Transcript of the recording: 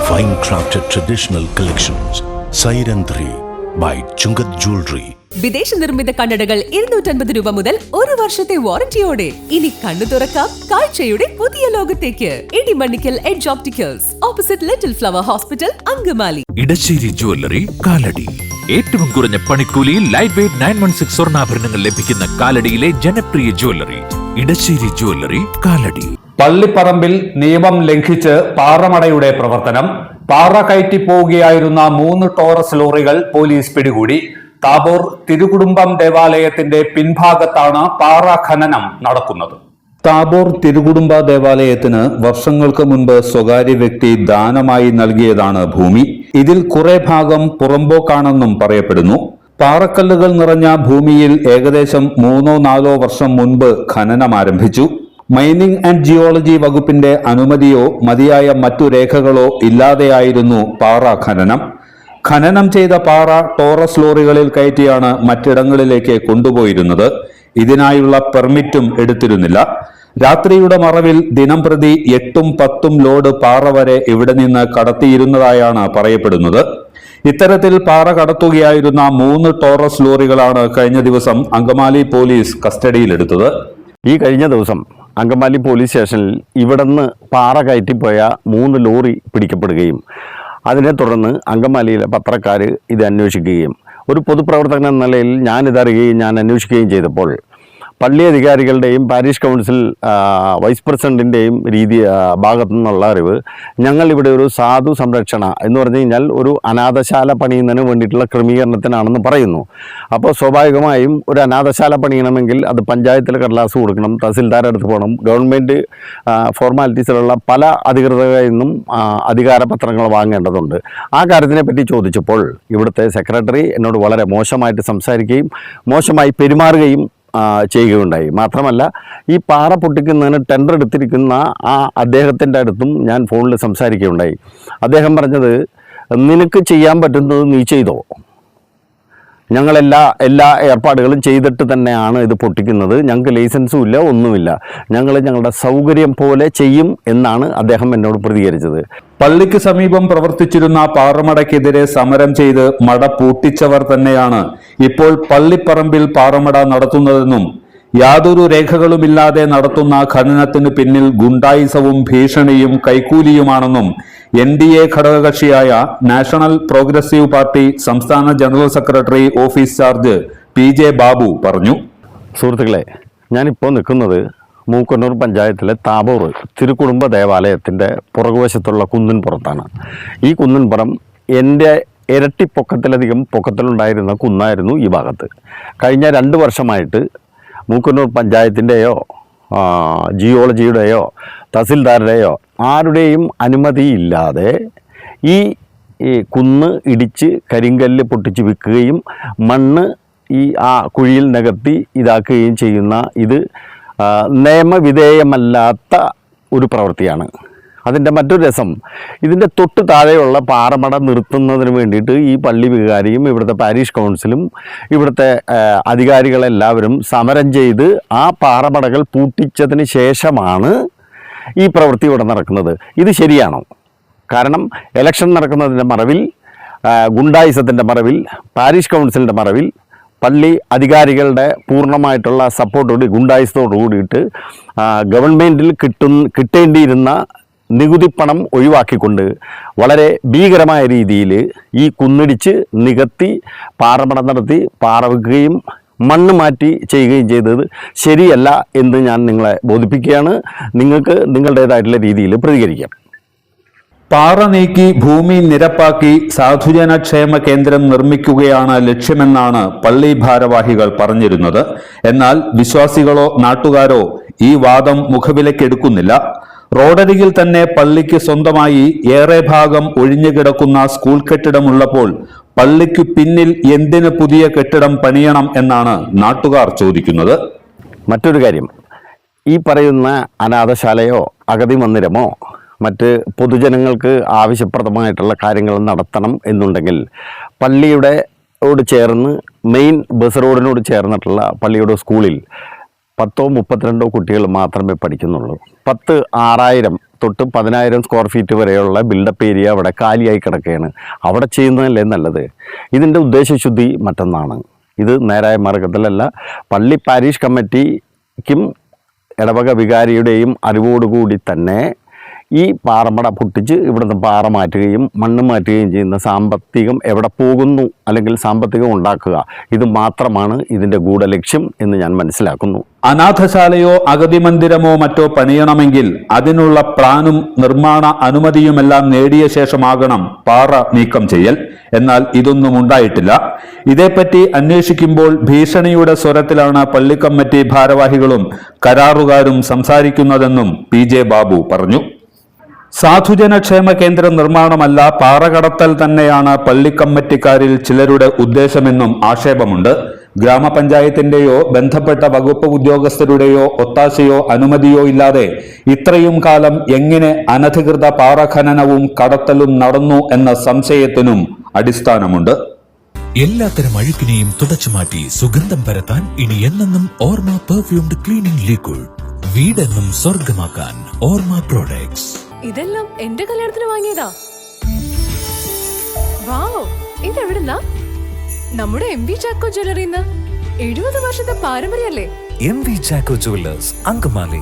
Fine crafted traditional collections. Siren 3 by Chungat Jewelry. വിദേശ നിർമ്മിത കണ്ണടകൾ 250 രൂപ മുതൽ 1 വർഷത്തെ വാറന്റിയോടെ. ഇനി കണ്ണു തുറക്കാം കാഴ്ചയുടെ പുതിയ ലോകത്തേക്ക്. Idimannikkal edge opticals, opposite little flower hospital, Angamaly. Edassery jewellery, Kalady. ഏറ്റവും കുറഞ്ഞ പണിക്കൂലിയിൽ ലൈറ്റ് വെയ്റ്റ് 916 സ്വർണ്ണാഭരണങ്ങൾ ലഭിക്കുന്ന കാലടിയിലെ ജനപ്രിയ ജ്വല്ലറി ഇടശ്ശേരി ജ്വല്ലറി, കാലടി. പള്ളിപ്പറമ്പിൽ നിയമം ലംഘിച്ച് പാറമടയുടെ പ്രവർത്തനം. പാറ കയറ്റി പോവുകയായിരുന്ന 3 ടോറസ് ലോറികൾ പോലീസ് പിടികൂടി. താബോർ തിരുകുടുംബം ദേവാലയത്തിന്റെ പിൻഭാഗത്താണ് പാറ ഖനനം നടക്കുന്നത്. താബോർ തിരുകുടുംബ ദേവാലയത്തിന് വർഷങ്ങൾക്ക് മുൻപ് സ്വകാര്യ വ്യക്തി ദാനമായി നൽകിയതാണ് ഭൂമി. ഇതിൽ കുറെ ഭാഗം പുറമ്പോക്കാണെന്നും പറയപ്പെടുന്നു. പാറക്കല്ലുകൾ നിറഞ്ഞ ഭൂമിയിൽ ഏകദേശം 3-4 വർഷം മുൻപ് ഖനനം ആരംഭിച്ചു. മൈനിങ് ആൻഡ് ജിയോളജി വകുപ്പിന്റെ അനുമതിയോ മതിയായ മറ്റു രേഖകളോ ഇല്ലാതെയായിരുന്നു പാറ ഖനനം. ഖനനം ചെയ്ത പാറ ടോറസ് ലോറികളിൽ കയറ്റിയാണ് മറ്റിടങ്ങളിലേക്ക് കൊണ്ടുപോയിരുന്നത്. ഇതിനായുള്ള പെർമിറ്റും എടുത്തിരുന്നില്ല. രാത്രിയുടെ മറവിൽ ദിനം പ്രതി 8-10 ലോഡ് പാറ വരെ ഇവിടെ നിന്ന് കടത്തിയിരുന്നതായാണ് പറയപ്പെടുന്നത്. ഇത്തരത്തിൽ പാറ കടത്തുകയായിരുന്ന 3 ടോറസ് ലോറികളാണ് കഴിഞ്ഞ ദിവസം അങ്കമാലി പോലീസ് കസ്റ്റഡിയിലെടുത്തത്. ഈ കഴിഞ്ഞ ദിവസം അങ്കമാലി പോലീസ് സ്റ്റേഷനിൽ ഇവിടുന്ന് പാറ കയറ്റിപ്പോയ 3 ലോറി പിടിക്കപ്പെടുകയും അതിനെ തുടർന്ന് അങ്കമാലിയിലെ പത്രക്കാർ ഇത് അന്വേഷിക്കുകയും ഒരു പൊതുപ്രവർത്തകൻ എന്ന നിലയിൽ ഞാനിതറിയുകയും ഞാൻ അന്വേഷിക്കുകയും ചെയ്തപ്പോൾ പള്ളി അധികാരികളുടെയും പാരിഷ് കൗൺസിൽ വൈസ് പ്രസിഡൻറ്റിൻ്റെയും ഭാഗത്തു നിന്നുള്ള അറിവ് ഞങ്ങളിവിടെ ഒരു സാധു സംരക്ഷണ എന്ന് പറഞ്ഞു കഴിഞ്ഞാൽ ഒരു അനാഥശാല പണിയുന്നതിന് വേണ്ടിയിട്ടുള്ള ക്രമീകരണത്തിനാണെന്ന് പറയുന്നു. അപ്പോൾ സ്വാഭാവികമായും ഒരു അനാഥശാല പണിയണമെങ്കിൽ അത് പഞ്ചായത്തിൽ കടലാസ് കൊടുക്കണം, തഹസിൽദാരുടെ അടുത്ത് പോകണം, ഗവൺമെൻറ് ഫോർമാലിറ്റീസിലുള്ള പല അധികൃതരിൽ നിന്നും അധികാരപത്രങ്ങൾ വാങ്ങേണ്ടതുണ്ട്. ആ കാര്യത്തിനെ പറ്റി ചോദിച്ചപ്പോൾ ഇവിടുത്തെ സെക്രട്ടറി എന്നോട് വളരെ മോശമായിട്ട് സംസാരിക്കുകയും മോശമായി പെരുമാറുകയും ചെയ്യുകയുണ്ടായി. മാത്രമല്ല ഈ പാറ പൊട്ടിക്കുന്നതിന് ടെൻഡർ എടുത്തിരിക്കുന്ന ആ അദ്ദേഹത്തിൻ്റെ അടുത്തും ഞാൻ ഫോണിൽ സംസാരിക്കുകയുണ്ടായി. അദ്ദേഹം പറഞ്ഞത്, നിനക്ക് ചെയ്യാൻ പറ്റുന്നത് നീ ചെയ്തോ, എല്ലാ ഏർപ്പാടുകളും ചെയ്തിട്ട് തന്നെയാണ് ഇത് പൊട്ടിക്കുന്നത്, ഞങ്ങൾക്ക് ലൈസൻസും ഇല്ല, ഒന്നുമില്ല, ഞങ്ങളുടെ സൗകര്യം പോലെ ചെയ്യും എന്നാണ് അദ്ദേഹം എന്നോട് പ്രതികരിച്ചത്. പള്ളിക്ക് സമീപം പ്രവർത്തിച്ചിരുന്ന പാറമടയ്ക്കെതിരെ സമരം ചെയ്ത് മട പൂട്ടിച്ചവർ തന്നെയാണ് ഇപ്പോൾ പള്ളിപ്പറമ്പിൽ പാറമട നടത്തുന്നതെന്നും യാതൊരു രേഖകളുമില്ലാതെ നടത്തുന്ന ഖനനത്തിന് പിന്നിൽ ഗുണ്ടായിസവും ഭീഷണിയും കൈക്കൂലിയുമാണെന്നും NDA ഘടകകക്ഷിയായ നാഷണൽ പ്രോഗ്രസീവ് പാർട്ടി സംസ്ഥാന general secretary office charge PJ Babu പറഞ്ഞു. സുഹൃത്തുക്കളെ, ഞാനിപ്പോൾ നിൽക്കുന്നത് മൂക്കന്നൂർ പഞ്ചായത്തിലെ താബോർ തിരുകുടുംബ ദേവാലയത്തിൻ്റെ പുറകുവശത്തുള്ള കുന്നിൻ പുറത്താണ്. ഈ കുന്നിൻ പുറം എൻ്റെ ഇരട്ടി പൊക്കത്തിലുണ്ടായിരുന്ന കുന്നായിരുന്നു ഈ ഭാഗത്ത്. കഴിഞ്ഞ 2 വർഷമായിട്ട് മൂക്കന്നൂർ പഞ്ചായത്തിൻ്റെയോ ജിയോളജിയുടെയോ തഹസിൽദാരുടെയോ ആരുടെയും അനുമതിയില്ലാതെ ഈ കുന്ന് ഇടിച്ച് കരിങ്കല്ല് പൊട്ടിച്ച് വിൽക്കുകയും മണ്ണ് ആ കുഴിയിൽ നികത്തി ഇതാക്കുകയും ചെയ്യുന്ന ഇത് നിയമവിധേയമല്ലാത്ത ഒരു പ്രവൃത്തിയാണ്. അതിൻ്റെ മറ്റൊരു രസം, ഇതിൻ്റെ തൊട്ട് താഴെയുള്ള പാറമട നിർത്തുന്നതിന് വേണ്ടിയിട്ട് ഈ പള്ളി വികാരിയും ഇവിടുത്തെ പാരിഷ് കൗൺസിലും ഇവിടുത്തെ അധികാരികളെല്ലാവരും സമരം ചെയ്ത് ആ പാറമടകൾ പൂട്ടിച്ചതിന് ശേഷമാണ് ഈ പ്രവൃത്തി ഇവിടെ നടക്കുന്നത്. ഇത് ശരിയാണോ? കാരണം ഇലക്ഷൻ നടക്കുന്നതിൻ്റെ മറവിൽ, ഗുണ്ടായിസത്തിൻ്റെ മറവിൽ, പാരിഷ് കൗൺസിലിൻ്റെ മറവിൽ, പള്ളി അധികാരികളുടെ പൂർണ്ണമായിട്ടുള്ള സപ്പോർട്ടോട് ഗുണ്ടായിസത്തോടു കൂടിയിട്ട് ഗവൺമെൻറ്റിൽ കിട്ടേണ്ടിയിരുന്ന നികുതിപ്പണം ഒഴിവാക്കിക്കൊണ്ട് വളരെ ഭീകരമായ രീതിയിൽ ഈ കുന്നിടിച്ച് നികത്തി പാറമട നടത്തി പാറ വെക്കുകയും മണ്ണ് മാറ്റി ചെയ്യുകയും ചെയ്തത് ശരിയല്ല എന്ന് ഞാൻ നിങ്ങളെ ബോധിപ്പിക്കുകയാണ്. നിങ്ങൾക്ക് നിങ്ങളുടേതായിട്ടുള്ള രീതിയിൽ പ്രതികരിക്കാം. പാറ നീക്കി ഭൂമി നിരപ്പാക്കി സാധുജനക്ഷേമ കേന്ദ്രം നിർമ്മിക്കുകയാണ് ലക്ഷ്യമെന്നാണ് പള്ളി ഭാരവാഹികൾ പറഞ്ഞിരുന്നത്. എന്നാൽ വിശ്വാസികളോ നാട്ടുകാരോ ഈ വാദം മുഖവിലക്കെടുക്കുന്നില്ല. റോഡരികിൽ തന്നെ പള്ളിക്ക് സ്വന്തമായി ഏറെ ഭാഗം ഒഴിഞ്ഞുകിടക്കുന്ന സ്കൂൾ കെട്ടിടമുള്ളപ്പോൾ പള്ളിക്കു പിന്നിൽ എന്തിന് പുതിയ കെട്ടിടം പണിയണം എന്നാണ് നാട്ടുകാർ ചോദിക്കുന്നത്. മറ്റൊരു കാര്യം, ഈ പറയുന്ന അനാഥശാലയോ അഗതി മന്ദിരമോ മറ്റ് പൊതുജനങ്ങൾക്ക് ആവശ്യപ്രദമായിട്ടുള്ള കാര്യങ്ങൾ നടത്തണം എന്നുണ്ടെങ്കിൽ പള്ളിയുടെ ഓട് ചേർന്ന് മെയിൻ ബസ് റോഡിനോട് ചേർന്നിട്ടുള്ള പള്ളിയുടെ സ്കൂളിൽ 10-32 കുട്ടികൾ മാത്രമേ പഠിക്കുന്നുള്ളൂ. 6,000 തൊട്ട് 10,000 സ്ക്വയർ ഫീറ്റ് വരെയുള്ള ബിൽഡപ്പ് ഏരിയ അവിടെ കാലിയായി കിടക്കുകയാണ്. അവിടെ ചെയ്യുന്നതല്ലേ നല്ലത്. ഇതിൻ്റെ ഉദ്ദേശശുദ്ധി മറ്റൊന്നാണ്. ഇത് നേരായ മാർഗത്തിലല്ല. പള്ളി പാരീഷ് കമ്മിറ്റിക്കും ഇടവക വികാരിയുടെയും അറിവോടുകൂടി തന്നെ ഈ പാറമട പൊട്ടിച്ച് ഇവിടുന്ന് പാറ മാറ്റുകയും മണ്ണ് മാറ്റുകയും ചെയ്യുന്ന സാമ്പത്തികം എവിടെ പോകുന്നു, അല്ലെങ്കിൽ സാമ്പത്തികം ഉണ്ടാക്കുക, ഇത് മാത്രമാണ് ഇതിൻ്റെ ഗൂഢലക്ഷ്യം എന്ന് ഞാൻ മനസ്സിലാക്കുന്നു. അനാഥശാലയോ അഗതി മന്ദിരമോ മറ്റോ പണിയണമെങ്കിൽ അതിനുള്ള പ്ലാനും നിർമ്മാണ അനുമതിയുമെല്ലാം നേടിയ ശേഷമാകണം പാറ നീക്കം ചെയ്യൽ. എന്നാൽ ഇതൊന്നും ഉണ്ടായിട്ടില്ല. ഇതേപ്പറ്റി അന്വേഷിക്കുമ്പോൾ ഭീഷണിയുടെ സ്വരത്തിലാണ് പള്ളിക്കമ്മിറ്റി ഭാരവാഹികളും കരാറുകാരും സംസാരിക്കുന്നതെന്നും PJ ബാബു പറഞ്ഞു. സാധുജനക്ഷേമ കേന്ദ്ര നിർമ്മാണമല്ല, പാറകടത്തൽ തന്നെയാണ് പള്ളിക്കമ്മിറ്റിക്കാരിൽ ചിലരുടെ ഉദ്ദേശമെന്നും ആക്ഷേപമുണ്ട്. ഗ്രാമപഞ്ചായത്തിന്റെയോ ബന്ധപ്പെട്ട വകുപ്പ് ഉദ്യോഗസ്ഥരുടെയോ ഒത്താശയോ അനുമതിയോ ഇല്ലാതെ ഇത്രയും കാലം എങ്ങനെ അനധികൃത പാറഖനനവും കടത്തലും നടന്നു എന്ന സംശയത്തിനും അടിസ്ഥാനമുണ്ട്. എല്ലാത്തരം അഴുക്കിനെയും തുടച്ചുമാറ്റി സുഗന്ധം പരത്താൻ ഇനി എന്നെന്നും ഓർമ്മ പെർഫ്യൂംഡ് ക്ലീനിംഗ് ലിക്വിഡ്. വീടെന്നും സ്വർഗമാക്കാൻ ഓർമ്മ പ്രോഡക്ട്സ്. ഇതെല്ലാം എന്റെ കല്യാണത്തിന് വാങ്ങിയതാ. വാവ്, ഇതെവിടുന്നാ? നമ്മുടെ MV ചാക്കോ ജ്വല്ലറിന്ന്. 70 വർഷത്തെ പാരമ്പര്യല്ലേ? MV Chacko jewellers, Angamaly.